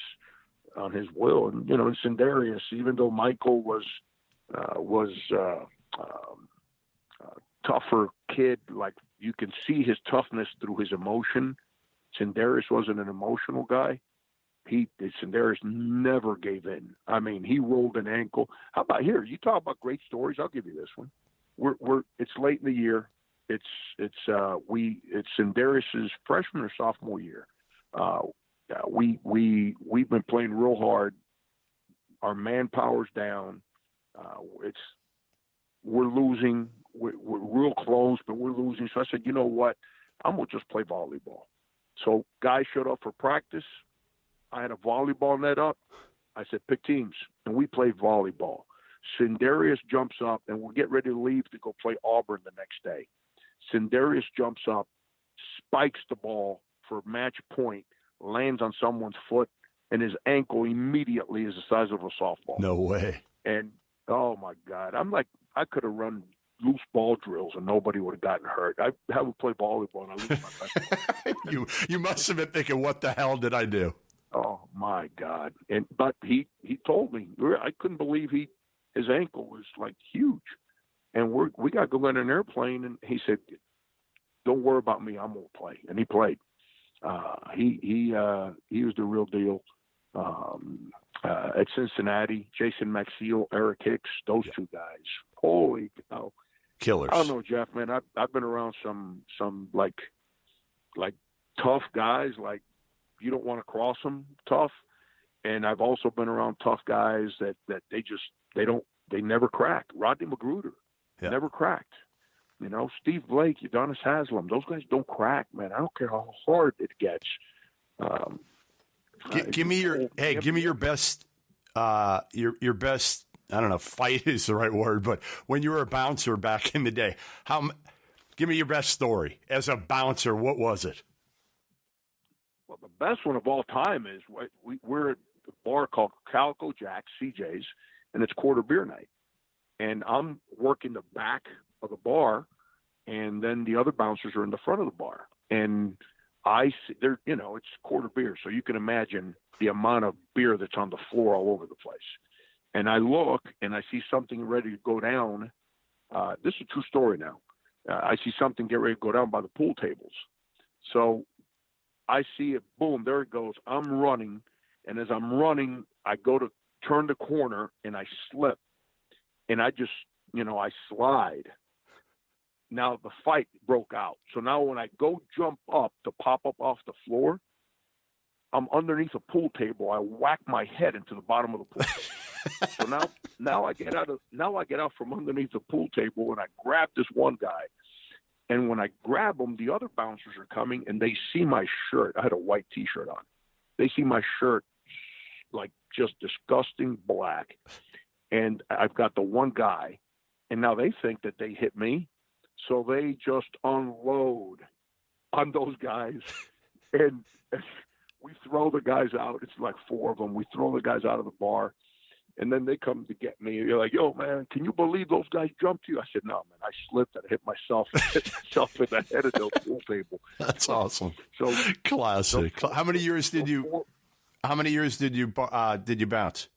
will. And in Sindarius, even though Michael was tougher kid, like you can see his toughness through his emotion. Sindarius wasn't an emotional guy. Sindarius never gave in. I mean, he rolled an ankle. How about here? You talk about great stories. I'll give you this one. It's late in the year. It's Sindarius's freshman or sophomore year. We've been playing real hard. Our manpower's down. We're losing. We're real close, but we're losing. So I said, you know what? I'm gonna just play volleyball. So guys showed up for practice. I had a volleyball net up. I said, pick teams, and we played volleyball. Sindarius jumps up, and we'll get ready to leave to go play Auburn the next day. Sindarius jumps up, spikes the ball for match point, lands on someone's foot, and his ankle immediately is the size of a softball. No way. And, oh, my God. I'm like, I could have run loose ball drills and nobody would have gotten hurt. I would play volleyball, and I lose my best. You must have been thinking, what the hell did I do? Oh my God! But he told me, I couldn't believe his ankle was like huge, and we got to go on an airplane, and he said, "Don't worry about me, I'm gonna play," and he played. He was the real deal. At Cincinnati, Jason Maxiel, Eric Hicks, those 2 guys, holy cow, killers. I don't know, Jeff, man. I've been around some like tough guys, like. You don't want to cross them tough. And I've also been around tough guys that they never crack. Rodney Magruder never cracked. Steve Blake, Udonis Haslam, those guys don't crack, man. I don't care how hard it gets. Give me your best, your best, I don't know, fight is the right word, but when you were a bouncer back in the day, give me your best story as a bouncer. What was it? Well, the best one of all time is we're at a bar called Calico Jack's, CJ's, and it's quarter beer night. And I'm working the back of the bar, and then the other bouncers are in the front of the bar. And I see it's quarter beer, so you can imagine the amount of beer that's on the floor all over the place. And I look, and I see something ready to go down. This is a true story now. I see something get ready to go down by the pool tables. So I see it, boom, there it goes. I'm running, and as I'm running, I go to turn the corner, and I slip. And I just, I slide. Now the fight broke out. So now when I go jump up to pop up off the floor, I'm underneath a pool table. I whack my head into the bottom of the pool. So now I get out from underneath the pool table, and I grab this one guy. And when I grab him, the other bouncers are coming, and they see my shirt. I had a white T-shirt on. They see my shirt, like just disgusting black. And I've got the one guy, and now they think that they hit me. So they just unload on those guys. And we throw the guys out. It's like 4 of them. We throw the guys out of the bar. And then they come to get me. You're like, yo, man, can you believe those guys jumped you? I said, no, man, I slipped and hit myself in the head of the pool table. That's awesome. So classic. How many years did you bounce?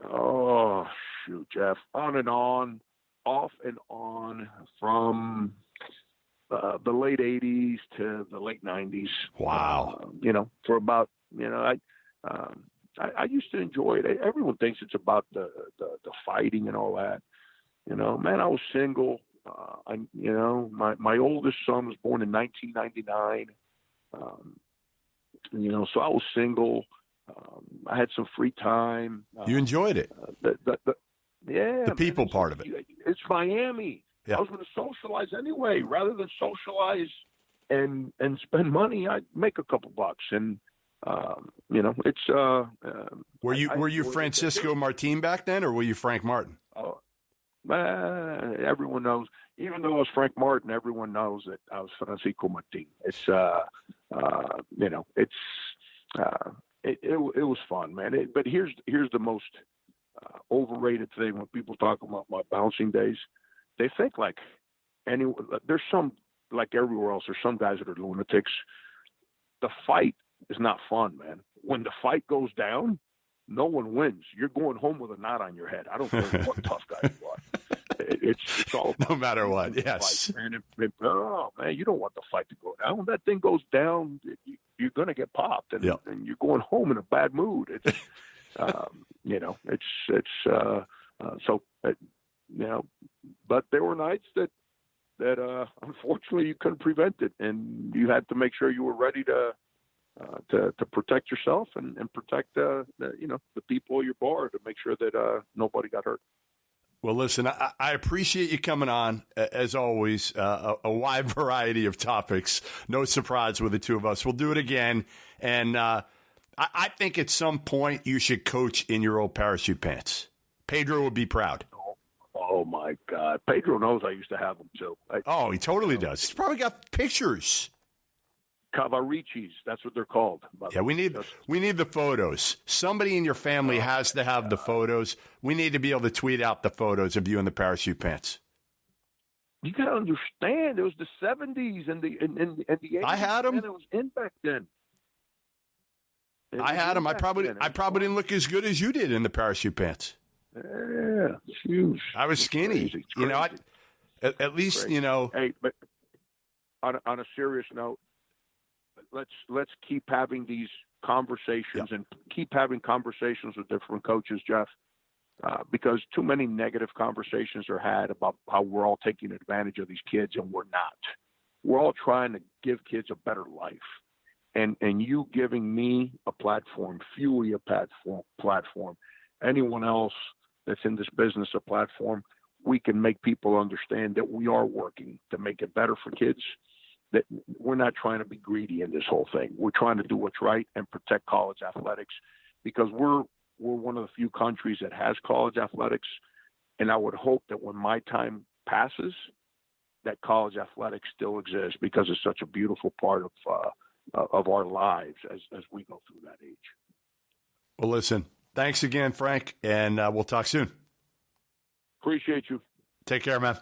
Oh, shoot, Jeff. On and on, off and on from the late 80s to the late 90s. Wow. For about, I used to enjoy it. Everyone thinks it's about the fighting and all that. Man, I was single. My oldest son was born in 1999. So I was single. I had some free time. You enjoyed it. The people part of it. It's Miami. Yeah. I was going to socialize anyway. Rather than socialize and spend money, I'd make a couple bucks. And it's. Were you Francisco Martin back then, or were you Frank Martin? Everyone knows. Even though I was Frank Martin, everyone knows that I was Francisco Martin. It's it was fun, man. But here's the most overrated thing when people talk about my bouncing days. They think there's some, like everywhere else, there's some guys that are lunatics. The fight is not fun, man. When the fight goes down, no one wins. You're going home with a knot on your head. I don't care what tough guy you are. It's all about no matter what. Yes. Fight, man. You don't want the fight to go down. When that thing goes down, you're going to get popped, and you're going home in a bad mood. It's, but there were nights that unfortunately you couldn't prevent it, and you had to make sure you were ready to protect yourself and protect the people of your bar, to make sure that nobody got hurt. Well, listen, I appreciate you coming on, as always, a wide variety of topics. No surprise with the two of us. We'll do it again. And I think at some point you should coach in your old parachute pants. Pedro would be proud. Oh my God. Pedro knows I used to have them too. He totally does. He's probably got pictures. Cavaricis, that's what they're called. Yeah, we need the photos. Somebody in your family has to have the photos. We need to be able to tweet out the photos of you in the parachute pants. You got to understand, it was the 70s and the 80s. I had them. And it was in back then. I had them. I probably didn't look as good as you did in the parachute pants. Yeah, huge. I was skinny. Crazy. At least, Crazy. Hey, but on a serious note, let's keep having these conversations and keep having conversations with different coaches, Jeff, because too many negative conversations are had about how we're all taking advantage of these kids, and we're not. We're all trying to give kids a better life. And you giving me a platform, Fuey a platform, anyone else that's in this business a platform, we can make people understand that we are working to make it better for kids, that we're not trying to be greedy in this whole thing. We're trying to do what's right and protect college athletics, because we're one of the few countries that has college athletics. And I would hope that when my time passes, that college athletics still exists, because it's such a beautiful part of our lives as we go through that age. Well, listen, thanks again, Frank, and we'll talk soon. Appreciate you. Take care, man.